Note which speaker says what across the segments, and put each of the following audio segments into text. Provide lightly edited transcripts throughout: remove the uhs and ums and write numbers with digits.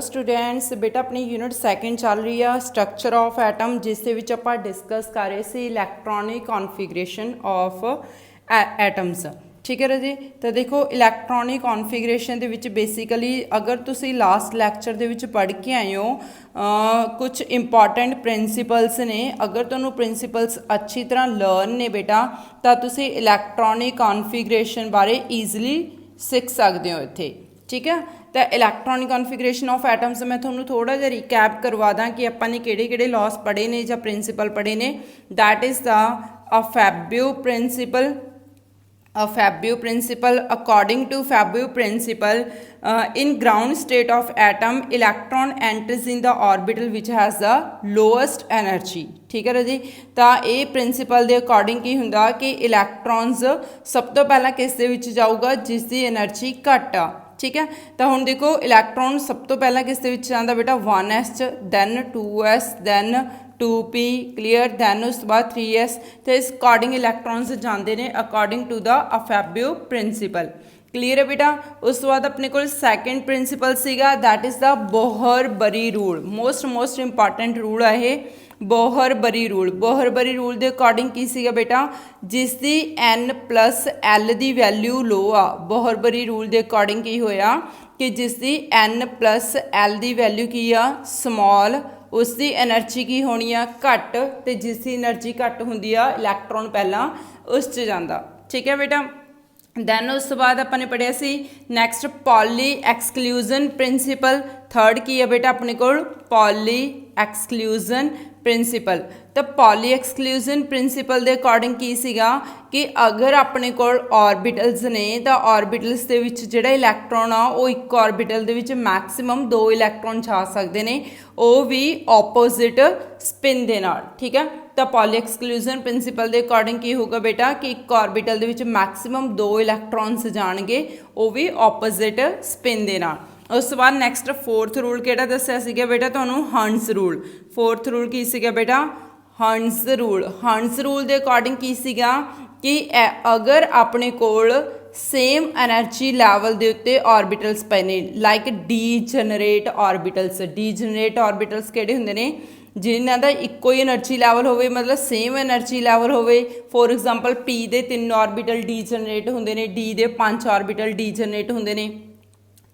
Speaker 1: Students बेटा अपनी unit second चल रही है स्ट्रक्चर ऑफ एटम जिस दे विच आपां डिस्कस कर रहे सी इलैक्ट्रॉनिक कॉन्फिगरेशन ऑफ एटम्स। ठीक है जी। तो देखो electronic configuration they which basically अगर तुसी लास्ट लैक्चर दे विच पढ़ के आए हो कुछ इंपॉर्टेंट प्रिंसीपल्स ने, अगर तुहानू प्रिंसीपल्स अच्छी तरह लर्न ने बेटा तो तुसी इलैक्ट्रॉनिक कॉन्फिगरेशन बारे ईजिली सीख सकते हो इत्थे। ठीक है। तो इलैक्ट्रॉनिक कॉन्फिगरेशन ऑफ एटम्स मैं थोड़ा थोड़ा जिहा रिकैप करवा दा कि आपां ने किहड़े लॉस पढ़े ने जां प्रिंसीपल पढ़े ने। That is the Aufbau principal. Fabio principle. According to Fabio principle, in ground state of atom, electron enters in the orbital which has the lowest energy. ठीक है जी। तो ये प्रिंसीपल के अकॉर्डिंग की हुंदा कि इलैक्ट्रॉन्स सब तो पहला किस दे विच जाऊगा जिसकी एनर्जी घट आ। ठीक है। तो हुण देखो इलैक्ट्रॉन सब तो पहला किस दे विच जांदा बेटा 1s च, then 2s, then 2p clear, then उस बाद 3s। तो इस अकॉर्डिंग इलैक्ट्रॉन्स जाते हैं according to the Aufbau principle. Clear है बेटा। उस बाद अपने को सैकेंड प्रिंसीपल सीगा that is the Bohr Bury rule. Most important rule है ये बोहर-बरी रूल। बोहर-बरी रूल के अकॉर्डिंग की सीगा बेटा जिसकी n+l की वैल्यू लो आ। बोहर-बरी रूल के अकॉर्डिंग की होया कि जिसकी n+l की वैल्यू की आ स्मॉल, उसकी एनर्जी की होनी आ घट, तो जिसकी एनर्जी घट होंदी आ इलैक्ट्रॉन पहला उस च जांदा। ठीक है बेटा। दैन उस तो बाद अपने पढ़िया सी next Pauli exclusion principle. Third की है बेटा अपने को पॉली एक्सक्लूजन प्रिंसीपल। तो पॉली एक्सक्लूजन प्रिंसीपल के अकॉर्डिंग की सीगा कि अगर अपने को ऑर्बिटल्स ने तो ऑर्बिटल्स के विच जिहड़ा इलैक्ट्रॉन आ वो एक ऑर्बिटल के विच मैक्सिमम 2 इलैक्ट्रॉन जा सकते हैं, वो भी ऑपोजिट स्पिन के नाल। ठीक है। तो पॉली एक्सक्लूजन प्रिंसीपल के अकॉर्डिंग की होगा बेटा कि एक ऑर्बिटल के विच मैक्सिमम 2 इलैक्ट्रॉन्स जाणगे, वो भी ऑपोजिट स्पिन के नाल। उस तो बाद नैक्सट फोर्थ रूल किहड़ा दस्सिया सीगा बेटा तुहानूं हंस रूल। फोर्थ रूल की सीगा बेटा हंस रूल। हंस रूल के अकॉर्डिंग की सीगा कि अगर अपने कोल सेम एनर्जी लैवल के उत्ते ऑर्बिटल्स पे ने like degenerate orbitals. Degenerate orbitals किहड़े हुंदे ने जिन्हां दा इक्को ही एनर्जी लैवल होवे, मतलब सेम एनर्जी लैवल होवे। For example P they 3 orbital degenerate हुंदे ने, डी दे 5 ऑर्बिटल डीजनरेट हुंदे ने।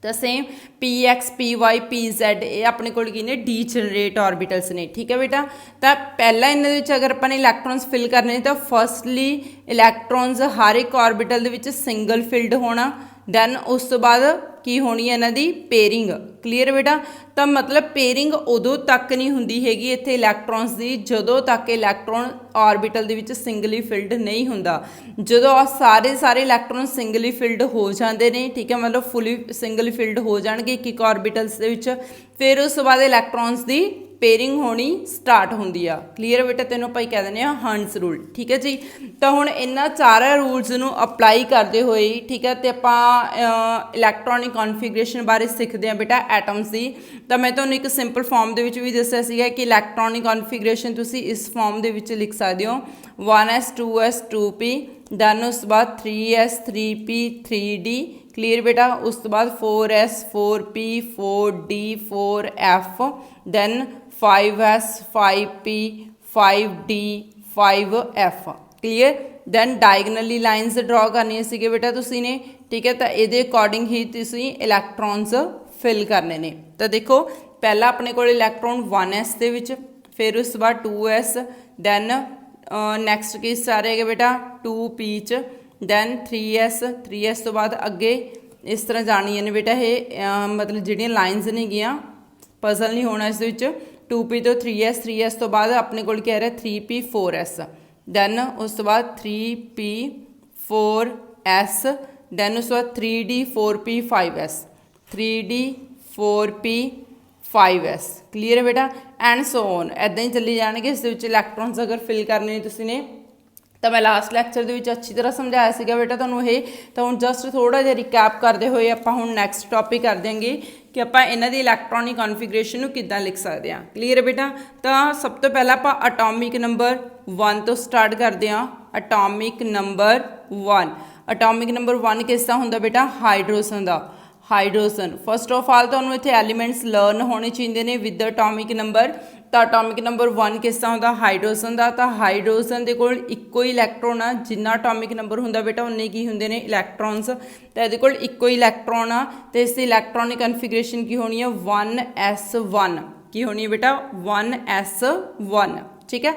Speaker 1: तो same p x p y p z ये अपने को की ने डीजनरेट ऑर्बिटल्स ने। ठीक है बेटा। तो पहला इन्होंने अगर अपन इलैक्ट्रॉन्स फिल करने तो फर्स्टली इलैक्ट्रॉन्स हर एक ऑर्बिटल के सिंगल फिल्ड होना, दैन उस तो बाद की होनी है इन्हां दी पेयरिंग। क्लीयर बेटा। तो मतलब पेयरिंग उदों तक नहीं हुंदी हैगी इत्थे इलैक्ट्रॉन्स की जदों तक इलैक्ट्रॉन ऑर्बिटल दे विच सिंगली फिल्ड नहीं हुंदा। जदों सारे इलैक्ट्रॉन सिंगली फिल्ड हो जाते हैं, ठीक है, मतलब फुली सिंगल फिल्ड हो जाएंगे एक ऑर्बिटल्स दे विच, फिर उस बाद इलैक्ट्रॉन्स की पेयरिंग होनी स्टार्ट होंदी आ। क्लीयर बेटा। तेनों भाई कह दें हंस रूल। ठीक है जी। तो हुण इन्हां चारों रूल्स नूं अप्लाई करते हुए, ठीक है, तो आपां इलैक्ट्रॉनिक कॉन्फिगरेशन बारे सीखते हैं बेटा एटम्स की। तो मैं तुहानूं एक सिंपल फॉर्म दे विच भी दस्सिया सीगा कि इलैक्ट्रॉनिक कॉन्फिगरेशन तुसीं इस फॉर्म दे विच लिख सकते हो 1s 2s 2p, दैन उस बाद 3s 3p 3d। क्लीयर बेटा। उस तो बाद 4s 4p 4d 4f, then 5s 5p 5d 5f। Clear. Then diagonally lines draw करनी सीगे बेटा तुसी ने। ठीक है। तो ये अकॉर्डिंग ही तुसी इलैक्ट्रॉन्स फिल करने ने। तो देखो पहला अपने को इलैक्ट्रॉन 1s दे विच, फिर उस बाद 2s, दैन नैक्सट किस सारे है बेटा 2p च, दैन 3s तो बाद अगे इस तरह जानिए ने बेटा ये मतलब जिहड़ियां लाइनस ने गियां पजल नहीं होना इस विच। 2p तो 3s तो बाद अपने को क्या रहा 3p 4s, दैन उस तो बाद 3p 4s, दैन उस बाद 3d 4p 5s 3d 4p 5s। Clear है बेटा। एंड सो ऑन ऐदा ही चली जाएंगे। इस इलैक्ट्रॉन्स अगर फिल करने तुसीं तो मैं लास्ट लैक्चर के अच्छी तरह समझाया सीगा बेटा तुहानूं ये। तो हुण जस्ट थोड़ा जिहा रिकैप करते हुए आपां हुण नैक्सट टॉपिक कर देंगे कि आपां इन्हां दी इलैक्ट्रॉनिक कॉन्फिगरेशन नूं किद्दां लिख सकते हैं। क्लीयर है बेटा। तो सब तो पहला आपां अटोमिक नंबर 1 तो स्टार्ट करते हैं। Atomic number 1। अटोमिक नंबर 1 किसका हुंदा बेटा हाइड्रोजन का। ਹਾਈਡਰੋਜਨ। ਫਸਟ ਆਫ ਆਲ ਤੁਹਾਨੂੰ ਇੱਥੇ ਐਲੀਮੈਂਟਸ ਲਰਨ ਹੋਣੇ ਚਾਹੀਦੇ ਨੇ ਵਿਦ ਅਟੋਮਿਕ ਨੰਬਰ। ਤਾਂ ਅਟੋਮਿਕ ਨੰਬਰ 1 ਕਿਸ ਤਰ੍ਹਾਂ ਹੁੰਦਾ ਹਾਈਡਰੋਜਨ ਦਾ, ਤਾਂ ਹਾਈਡਰੋਜਨ ਦੇ ਕੋਲ ਇੱਕੋ ਹੀ ਇਲੈਕਟ੍ਰੋਨ ਆ, ਜਿੰਨਾ ਅਟੋਮਿਕ ਨੰਬਰ ਹੁੰਦਾ ਬੇਟਾ ਉਨੇ ਕੀ ਹੁੰਦੇ ਨੇ ਇਲੈਕਟ੍ਰੋਨਸ। ਤਾਂ ਇਹਦੇ ਕੋਲ ਇੱਕੋ ਹੀ ਇਲੈਕਟ੍ਰੋਨ ਆ ਤੇ ਇਸ ਦੀ ਇਲੈਕਟ੍ਰੋਨਿਕ ਕਨਫੀਗਰੇਸ਼ਨ ਕੀ ਹੋਣੀ ਆ 1s1 ਕੀ ਹੋਣੀ ਹੈ ਬੇਟਾ 1s1 ਠੀਕ ਹੈ।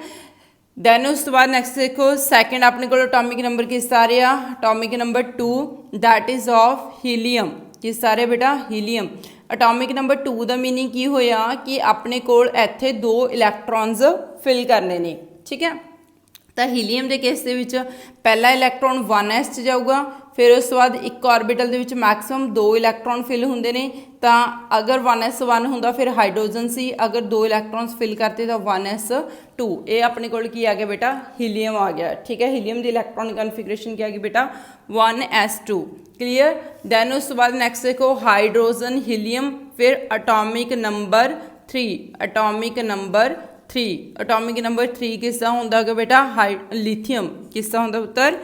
Speaker 1: ਦੈਨ ਉਸ ਤੋਂ ਬਾਅਦ ਨੈਕਸਟ ਦੇਖੋ ਸੈਕਿੰਡ ਆਪਣੇ ਕੋਲ ਅਟੋਮਿਕ ਨੰਬਰ ਕਿਸ ਆ ਰਿਹਾ atomic number 2 that is of helium. ਕਿਸ ਆ ਰਿਹਾ ਬੇਟਾ ਹੀਲੀਅਮ। ਅਟੋਮਿਕ ਨੰਬਰ 2 ਦਾ ਮੀਨਿੰਗ ਕੀ ਹੋਇਆ ਕਿ ਆਪਣੇ ਕੋਲ ਇੱਥੇ 2 ਇਲੈਕਟ੍ਰੋਨਸ ਫਿਲ ਕਰਨੇ ਨੇ ਠੀਕ ਹੈ। ਤਾਂ ਹੀਲੀਅਮ ਦੇ ਕੇਸ ਦੇ ਵਿੱਚ ਪਹਿਲਾ ਇਲੈਕਟ੍ਰੋਨ 1s 'ਚ ਜਾਊਗਾ, ਫਿਰ ਉਸ ਤੋਂ ਬਾਅਦ ਇੱਕ ਆਰਬਿਟਲ ਦੇ ਵਿੱਚ ਮੈਕਸਿਮਮ 2 ਇਲੈਕਟ੍ਰੋਨ ਫਿਲ ਹੁੰਦੇ ਨੇ। ਤਾਂ ਅਗਰ 1s1 ਹੁੰਦਾ ਫਿਰ ਹਾਈਡਰੋਜਨ ਸੀ, ਅਗਰ 2 ਇਲੈਕਟ੍ਰੋਨਸ ਫਿਲ ਕਰਤੇ ਤਾਂ 1s2। ਇਹ ਆਪਣੇ ਕੋਲ ਕੀ ਆ ਗਿਆ ਬੇਟਾ ਹੀਲੀਅਮ ਆ ਗਿਆ ਠੀਕ ਹੈ। ਹੀਲੀਅਮ ਦੀ ਇਲੈਕਟ੍ਰੋਨਿਕ ਕਨਫੀਗਰੇਸ਼ਨ ਕੀ ਆ ਗਈ ਬੇਟਾ 1s2 ਕਲੀਅਰ। ਦੈਨ ਉਸ ਤੋਂ ਬਾਅਦ ਨੈਕਸਟ ਦੇਖੋ ਹਾਈਡਰੋਜਨ ਹੀਲੀਅਮ, ਫਿਰ atomic number 3 atomic number 3 atomic number 3 ਕਿਸ ਦਾ ਹੁੰਦਾ ਹੈਗਾ ਬੇਟਾ ਲਿਥੀਅਮ। ਕਿਸ ਦਾ ਹੁੰਦਾ ਪੁੱਤਰ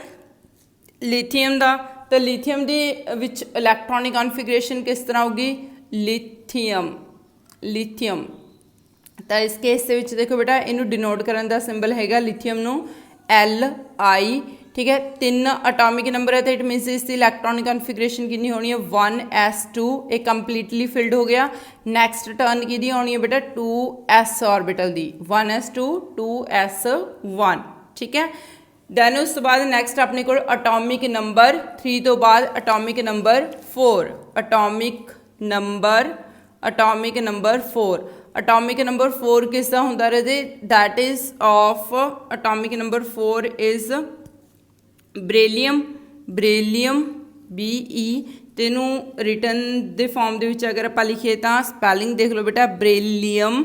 Speaker 1: ਲਿਥੀਅਮ ਦਾ। ਤਾਂ ਲਿਥੀਅਮ ਦੇ ਵਿੱਚ ਇਲੈਕਟ੍ਰੋਨਿਕ ਕਨਫੀਗਰੇਸ਼ਨ ਕਿਸ ਤਰ੍ਹਾਂ ਹੋਊਗੀ ਲਿਥੀਅਮ ਲਿਥੀਅਮ। ਤਾਂ ਇਸ ਕੇਸ ਦੇ ਵਿੱਚ ਦੇਖੋ ਬੇਟਾ ਇਹਨੂੰ ਡਿਨੋਟ ਕਰਨ ਦਾ ਸਿੰਬਲ ਹੈਗਾ ਲਿਥੀਅਮ ਨੂੰ Li ਠੀਕ ਹੈ। 3 ਅਟੋਮਿਕ ਨੰਬਰ ਹੈ ਤਾਂ ਇਟ ਮੀਨਸ ਇਸ ਦੀ ਇਲੈਕਟ੍ਰੋਨਿਕ ਕਨਫੀਗਰੇਸ਼ਨ ਕਿੰਨੀ ਹੋਣੀ ਹੈ 1s2 ਇਹ ਕੰਪਲੀਟਲੀ ਫਿਲਡ ਹੋ ਗਿਆ। ਨੈਕਸਟ ਟਰਨ ਕਿਹਦੀ ਆਉਣੀ ਹੈ ਬੇਟਾ 2s ਆਰਬਿਟਲ ਦੀ 1s2 2s1 ਠੀਕ ਹੈ। ਦੈਨ ਉਸ ਤੋਂ ਬਾਅਦ ਨੈਕਸਟ ਆਪਣੇ ਕੋਲ ਅਟੋਮਿਕ ਨੰਬਰ 3 ਤੋਂ ਬਾਅਦ atomic number 4 atomic number 4 atomic number 4 ਕਿਸ ਦਾ ਹੁੰਦਾ ਰਾਜੇ that is of atomic number 4 is beryllium beryllium BE। ਤੈਨੂੰ ਰਿਟਨ ਦੇ ਫਾਰਮ ਦੇ ਵਿੱਚ ਅਗਰ ਆਪਾਂ ਲਿਖੀਏ ਤਾਂ ਸਪੈਲਿੰਗ ਦੇਖ ਲਓ ਬੇਟਾ ਬਰੇਲੀਅਮ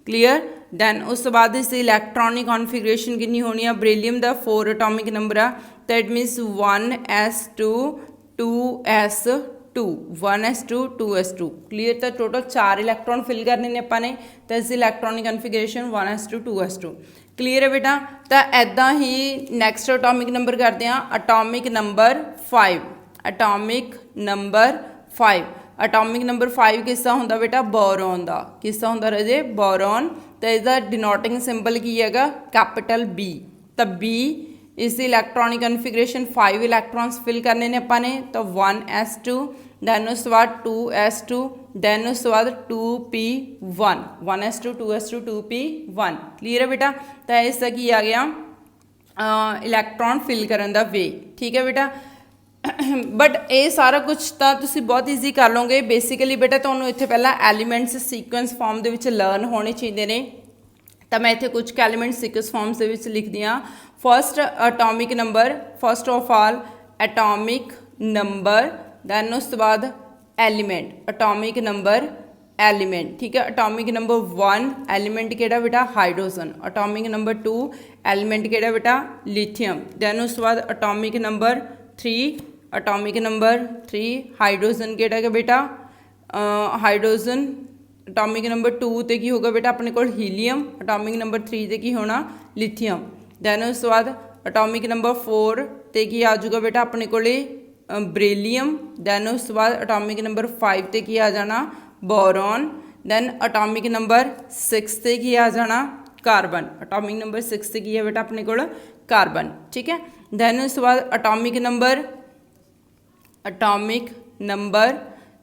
Speaker 1: ਕਲੀਅਰ। ਦੈਨ ਉਸ ਤੋਂ ਬਾਅਦ ਇਸ ਦੀ ਇਲੈਕਟ੍ਰੋਨਿਕ ਕਨਫੀਗਰੇਸ਼ਨ ਕਿੰਨੀ ਹੋਣੀ ਆ ਬਰੇਲੀਅਮ ਦਾ 4 ਅਟੋਮਿਕ ਨੰਬਰ ਆ that means 1s2 2s2 1s2 2s2 clear. ਤਾਂ ਟੋਟਲ 4 ਇਲੈਕਟ੍ਰੋਨ ਫਿਲ ਕਰਨੇ ਨੇ ਆਪਾਂ ਨੇ ਤਾਂ ਇਸ ਦੀ electronic configuration 1s2 2s2 clear ਹੈ ਬੇਟਾ। ਤਾਂ ਐਦਾਂ ਹੀ ਨੈਕਸਟ ਅਟੋਮਿਕ ਨੰਬਰ ਕਰਦੇ ਹਾਂ atomic number 5 atomic number 5 atomic number 5 ਕਿਸ ਦਾ ਹੁੰਦਾ ਬੇਟਾ ਬੋਰੋਨ ਦਾ। ਕਿਸ ਦਾ ਹੁੰਦਾ ਰਾਜੇ ਬੋਰੋਨ। ਤਾਂ ਇਸਦਾ ਡਿਨੋਟਿੰਗ ਸਿੰਬਲ ਕੀ ਹੈਗਾ ਕੈਪੀਟਲ B। ਤਾਂ B ਇਸ ਦੀ ਇਲੈਕਟ੍ਰੋਨਿਕ ਕਨਫੀਗਰੇਸ਼ਨ 5 ਇਲੈਕਟ੍ਰੋਨਸ ਫਿਲ ਕਰਨੇ ਨੇ ਆਪਾਂ ਨੇ ਤਾਂ 1s2 ਦੈਨ ਉਸ ਤੋਂ ਬਾਅਦ 2s2 ਦੈਨ ਉਸ ਤੋਂ ਬਾਅਦ 2p1 1s2 2s2 2p1 clear ਹੈ ਬੇਟਾ। ਤਾਂ ਇਸ ਦਾ ਕੀ ਆ ਗਿਆ ਇਲੈਕਟ੍ਰੋਨ ਫਿਲ ਕਰਨ ਦਾ ਵੇ ਠੀਕ ਹੈ ਬੇਟਾ। ਬਟ ਇਹ ਸਾਰਾ ਕੁਝ ਤਾਂ ਤੁਸੀਂ ਬਹੁਤ ਈਜ਼ੀ ਕਰ ਲਓਗੇ। ਬੇਸਿਕਲੀ ਬੇਟਾ ਤੁਹਾਨੂੰ ਇੱਥੇ ਪਹਿਲਾਂ ਐਲੀਮੈਂਟਸ ਸੀਕੁਐਂਸ ਫਾਰਮ ਦੇ ਵਿੱਚ ਲਰਨ ਹੋਣੇ ਚਾਹੀਦੇ ਨੇ। ਤਾਂ ਮੈਂ ਇੱਥੇ ਕੁਝ ਐਲੀਮੈਂਟ ਸੀਕੁਐਂਸ ਫਾਰਮਸ ਦੇ ਵਿੱਚ ਲਿਖਦੀ ਹਾਂ। First atomic number first of all atomic number then ਉਸ ਤੋਂ ਬਾਅਦ ਐਲੀਮੈਂਟ ਅਟੋਮਿਕ ਨੰਬਰ ਐਲੀਮੈਂਟ ਠੀਕ ਹੈ। ਅਟੋਮਿਕ ਨੰਬਰ 1 ਐਲੀਮੈਂਟ ਕਿਹੜਾ ਬੇਟਾ ਹਾਈਡਰੋਜਨ। ਅਟੋਮਿਕ ਨੰਬਰ 2 ਐਲੀਮੈਂਟ ਕਿਹੜਾ ਬੇਟਾ ਲਿਥੀਅਮ। ਦੈਨ ਉਸ ਤੋਂ ਬਾਅਦ atomic number 3 atomic number 3 hydrogen ਕਿਹੜਾ ਹੈ ਬੇਟਾ ਹਾਈਡਰੋਜਨ। ਅਟੋਮਿਕ ਨੰਬਰ 2 ਤੇ ਕੀ ਹੋਗਾ ਬੇਟਾ ਆਪਣੇ ਕੋਲ ਹੀਲੀਅਮ। ਅਟੋਮਿਕ ਨੰਬਰ 3 ਤੇ ਕੀ ਹੋਣਾ ਲਿਥੀਅਮ। ਦੈਨ ਉਸ ਤੋਂ ਬਾਅਦ ਅਟੋਮਿਕ ਨੰਬਰ 4 ਤੇ ਕੀ ਆ ਜਾਊਗਾ ਬੇਟਾ ਆਪਣੇ ਕੋਲੇ ਬਰੇਲੀਅਮ। ਦੈਨ ਉਸ ਤੋਂ ਬਾਅਦ ਅਟੋਮਿਕ ਨੰਬਰ 5 ਤੇ ਕੀ ਆ ਜਾਣਾ ਬੋਰੋਨ। ਦੈਨ ਅਟੋਮਿਕ ਨੰਬਰ 6 ਤੇ ਕੀ ਆ ਜਾਣਾ ਕਾਰਬਨ। ਅਟੋਮਿਕ ਨੰਬਰ 6 ਤੇ ਕੀ ਹੈ ਬੇਟਾ ਆਪਣੇ ਕੋਲ ਕਾਰਬਨ ਠੀਕ ਹੈ। ਦੈਨ ਉਸ ਤੋਂ ਬਾਅਦ atomic number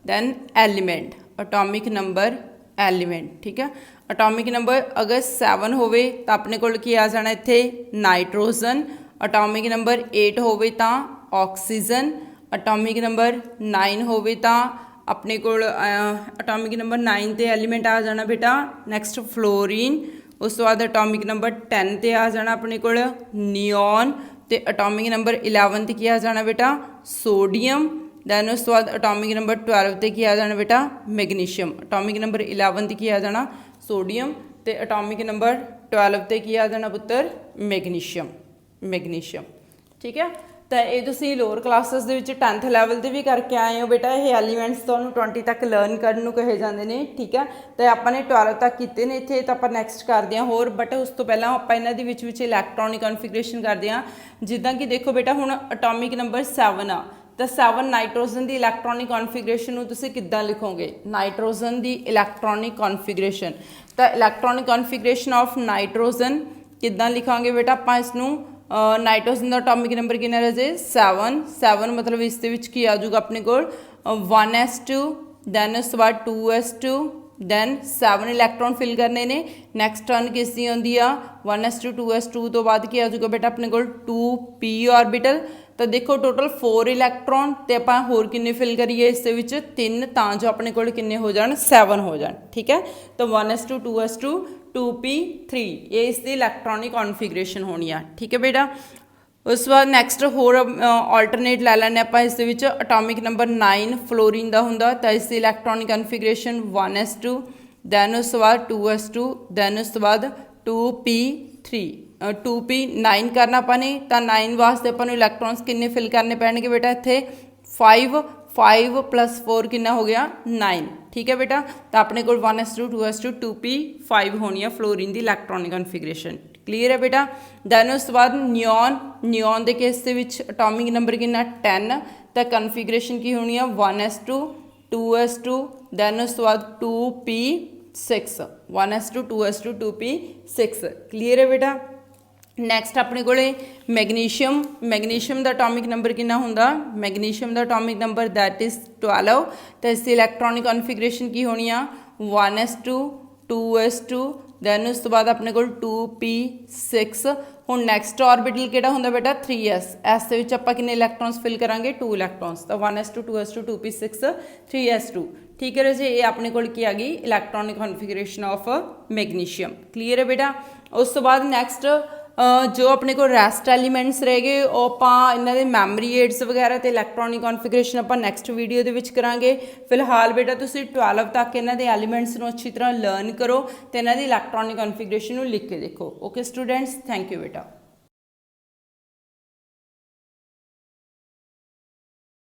Speaker 1: then element atomic number element ਠੀਕ ਹੈ। ਅਟੋਮਿਕ ਨੰਬਰ ਅਗਰ 7 ਹੋਵੇ ਤਾਂ ਆਪਣੇ ਕੋਲ ਕੀ ਆ ਜਾਣਾ ਇੱਥੇ ਨਾਈਟ੍ਰੋਜਨ। ਅਟੋਮਿਕ ਨੰਬਰ 8 ਹੋਵੇ ਤਾਂ ਆਕਸੀਜਨ। ਅਟੋਮਿਕ ਨੰਬਰ 9 ਹੋਵੇ ਤਾਂ ਆਪਣੇ ਕੋਲ ਅਟੋਮਿਕ ਨੰਬਰ 9 ਤੇ ਐਲੀਮੈਂਟ ਆ ਜਾਣਾ ਬੇਟਾ ਨੈਕਸਟ ਫਲੋਰੀਨ। ਉਸ ਤੋਂ ਬਾਅਦ ਅਟੋਮਿਕ ਨੰਬਰ 10 ਤੇ ਆ ਜਾਣਾ ਆਪਣੇ ਕੋਲ ਨਿਓਨ। ਤੇ ਅਟੋਮਿਕ ਨੰਬਰ 11 ਤੇ ਕੀ ਆ ਜਾਣਾ ਬੇਟਾ ਸੋਡੀਅਮ। ਦੈਨ ਉਸ ਤੋਂ ਬਾਅਦ ਅਟੋਮਿਕ ਨੰਬਰ 12 ਤੇ ਕੀ ਆ ਜਾਣਾ ਬੇਟਾ ਮੈਗਨੀਸ਼ੀਅਮ। ਅਟੋਮਿਕ ਨੰਬਰ 11 ਤੇ ਕੀ ਆ ਜਾਣਾ ਸੋਡੀਅਮ ਤੇ ਅਟੋਮਿਕ ਨੰਬਰ 12 ਤੇ ਕੀ ਆ ਜਾਣਾ ਪੁੱਤਰ ਮੈਗਨੀਸ਼ੀਅਮ ਠੀਕ ਹੈ। ਤਾਂ ਇਹ ਤੁਸੀਂ ਲੋਅਰ ਕਲਾਸਿਸ ਦੇ ਵਿੱਚ 10th ਲੈਵਲ ਦੇ ਵੀ ਕਰਕੇ ਆਏ ਹੋ ਬੇਟਾ। ਇਹ ਐਲੀਮੈਂਟਸ ਤੁਹਾਨੂੰ 20 ਤੱਕ ਲਰਨ ਕਰਨ ਨੂੰ ਕਹੇ ਜਾਂਦੇ ਨੇ ਠੀਕ ਹੈ। ਤਾਂ ਆਪਾਂ ਨੇ 12 ਤੱਕ ਕੀਤੇ ਨੇ ਇੱਥੇ ਤਾਂ ਆਪਾਂ ਨੈਕਸਟ ਕਰਦੇ ਹਾਂ ਹੋਰ। ਬਟ ਉਸ ਤੋਂ ਪਹਿਲਾਂ ਆਪਾਂ ਇਹਨਾਂ ਦੇ ਵਿੱਚ ਇਲੈਕਟ੍ਰੋਨਿਕ ਕਨਫੀਗਰੇਸ਼ਨ ਕਰਦੇ ਹਾਂ। ਜਿੱਦਾਂ ਕਿ ਦੇਖੋ ਬੇਟਾ ਹੁਣ ਅਟੋਮਿਕ ਨੰਬਰ 7 ਆ ਤਾਂ 7 ਨਾਈਟ੍ਰੋਜਨ ਦੀ ਇਲੈਕਟ੍ਰੋਨਿਕ ਕਨਫੀਗਰੇਸ਼ਨ ਨੂੰ ਤੁਸੀਂ ਕਿੱਦਾਂ ਲਿਖੋਗੇ? ਨਾਈਟ੍ਰੋਜਨ ਦੀ ਇਲੈਕਟ੍ਰੋਨਿਕ ਕਨਫੀਗਰੇਸ਼ਨ, ਤਾਂ ਇਲੈਕਟ੍ਰੋਨਿਕ ਕਨਫੀਗਰੇਸ਼ਨ ਆਫ ਨਾਈਟ੍ਰੋਜਨ ਕਿੱਦਾਂ ਲਿਖਾਂਗੇ ਬੇਟਾ ਆਪਾਂ ਇਸ ਨੂੰ? ਨਾਈਟ੍ਰੋਜਨ ਦਾ ਐਟੋਮਿਕ ਨੰਬਰ ਕਿੰਨਾ ਰਾਜੇ? 7 ਮਤਲਬ ਇਸ ਦੇ ਵਿੱਚ ਕੀ ਆ ਜਾਊਗਾ ਆਪਣੇ ਕੋਲ 1s2, ਦੈਨ ਉਸ ਤੋਂ ਬਾਅਦ 2s2, ਦੈਨ 7 ਇਲੈਕਟ੍ਰੋਨ ਫਿਲ ਕਰਨੇ ਨੇ। ਨੈਕਸਟ ਟਰਨ ਕਿਸ ਦੀ ਆਉਂਦੀ ਆ? 1s2 2s2 ਤੋਂ ਬਾਅਦ ਕੀ ਆ ਜਾਊਗਾ ਬੇਟਾ ਆਪਣੇ ਕੋਲ 2p ਆਰਬਿਟਲ। ਤਾਂ ਦੇਖੋ ਟੋਟਲ 4 ਇਲੈਕਟ੍ਰੋਨ ਤੇ ਆਪਾਂ ਹੋਰ ਕਿੰਨੇ ਫਿਲ ਕਰੀਏ ਇਸ ਦੇ ਵਿੱਚ? 3, ਤਾਂ ਜੋ ਆਪਣੇ ਕੋਲ ਕਿੰਨੇ ਹੋ ਜਾਣ? 7 ਹੋ ਜਾਣ। ਠੀਕ ਹੈ, ਤਾਂ 1s2 2s2 2p3 ਇਹ ਇਸ ਦੀ ਇਲੈਕਟ੍ਰੋਨਿਕ ਕਨਫੀਗਰੇਸ਼ਨ ਹੋਣੀ ਆ। ਠੀਕ ਹੈ ਬੇਟਾ, ਉਸ ਤੋਂ ਬਾਅਦ ਨੈਕਸਟ ਹੋਰ ਆਲਟਰਨੇਟ ਲੈ ਲੈਂਦੇ ਆਪਾਂ ਇਸ ਦੇ ਵਿੱਚ। ਅਟੋਮਿਕ ਨੰਬਰ 9 ਫਲੋਰੀਨ ਦਾ ਹੁੰਦਾ, ਤਾਂ ਇਸ ਦੀ ਇਲੈਕਟ੍ਰੋਨਿਕ ਕਨਫੀਗਰੇਸ਼ਨ 1s2, ਦੈਨ ਉਸ ਤੋਂ ਬਾਅਦ 2s2, ਦੈਨ ਉਸ ਤੋਂ ਬਾਅਦ 2p3 2p9 ਕਰਨਾ ਆਪਾਂ ਨੇ। ਤਾਂ 9 ਵਾਸਤੇ ਆਪਾਂ ਨੂੰ ਇਲੈਕਟ੍ਰੋਨਸ ਕਿੰਨੇ ਫਿਲ ਕਰਨੇ ਪੈਣਗੇ ਬੇਟਾ? ਇੱਥੇ 5 + 4 ਕਿੰਨਾ ਹੋ ਗਿਆ? 9। ਠੀਕ ਹੈ ਬੇਟਾ, ਤਾਂ ਆਪਣੇ ਕੋਲ 1s2 2s2 2p5 ਹੋਣੀ ਆ ਫਲੋਰੀਨ ਦੀ ਇਲੈਕਟ੍ਰੋਨਿਕ ਕਨਫੀਗਰੇਸ਼ਨ। ਕਲੀਅਰ ਹੈ ਬੇਟਾ। ਦੈਨ ਉਸ ਤੋਂ ਬਾਅਦ ਨਿਓਨ ਦੇ ਕੇਸ ਦੇ ਵਿੱਚ ਅਟੋਮਿਕ ਨੰਬਰ ਕਿੰਨਾ? 10, ਤਾਂ ਕਨਫੀਗਰੇਸ਼ਨ ਕੀ ਹੋਣੀ ਆ? 1s2 2s2, ਦੈਨ ਉਸ ਤੋਂ ਬਾਅਦ 2p6 1s2 2s2 2p6। Clear ਹੈ ਬੇਟਾ। ਨੈਕਸਟ ਆਪਣੇ ਕੋਲੇ ਮੈਗਨੀਸ਼ੀਅਮ ਦਾ ਐਟੋਮਿਕ ਨੰਬਰ ਕਿੰਨਾ ਹੁੰਦਾ? Magnesium the atomic number that is 12, ਤਾਂ ਇਸ ਦੀ ਇਲੈਕਟ੍ਰੋਨਿਕ ਕਨਫੀਗਰੇਸ਼ਨ ਕੀ ਹੋਣੀ ਆ? 1s2 2s2, ਦੈਨ ਉਸ ਤੋਂ ਬਾਅਦ ਆਪਣੇ ਕੋਲ 2p6। ਹੁਣ ਨੈਕਸਟ ਆਰਬਿਟਲ ਕਿਹੜਾ ਹੁੰਦਾ ਬੇਟਾ? 3s। ਇਸ ਦੇ ਵਿੱਚ ਆਪਾਂ ਕਿੰਨੇ ਇਲੈਕਟ੍ਰੋਨਸ ਫਿਲ ਕਰਾਂਗੇ? 2 ਇਲੈਕਟ੍ਰੋਨਸ, ਤਾਂ 1s2 2s2 2p6 3s2। ਠੀਕ ਹੈ ਰਾਜੇ, ਇਹ ਆਪਣੇ ਕੋਲ ਕੀ ਆ ਗਈ? Electronic configuration of magnesium. Clear ਹੈ ਬੇਟਾ। ਉਸ ਤੋਂ ਬਾਅਦ ਨੈਕਸਟ ਜੋ ਆਪਣੇ ਕੋਲ ਰੈਸਟ ਐਲੀਮੈਂਟਸ ਰਹਿ ਗਏ ਉਹ ਆਪਾਂ ਇਹਨਾਂ ਦੇ ਮੈਮਰੀ ਏਡਸ ਵਗੈਰਾ ਤੇ ਇਲੈਕਟ੍ਰੋਨਿਕ ਕਨਫੀਗਰੇਸ਼ਨ ਆਪਾਂ ਨੈਕਸਟ ਵੀਡੀਓ ਦੇ ਵਿੱਚ ਕਰਾਂਗੇ। ਫਿਲਹਾਲ ਬੇਟਾ ਤੁਸੀਂ 12 ਤੱਕ ਇਹਨਾਂ ਦੇ ਐਲੀਮੈਂਟਸ ਨੂੰ ਅੱਛੀ ਤਰ੍ਹਾਂ ਲਰਨ ਕਰੋ ਤੇ ਇਹਨਾਂ ਦੀ ਇਲੈਕਟ੍ਰੋਨਿਕ ਕਨਫੀਗਰੇਸ਼ਨ ਨੂੰ ਲਿਖ ਕੇ ਦੇਖੋ। ਓਕੇ ਸਟੂਡੈਂਟਸ, ਥੈਂਕ ਯੂ ਬੇਟਾ।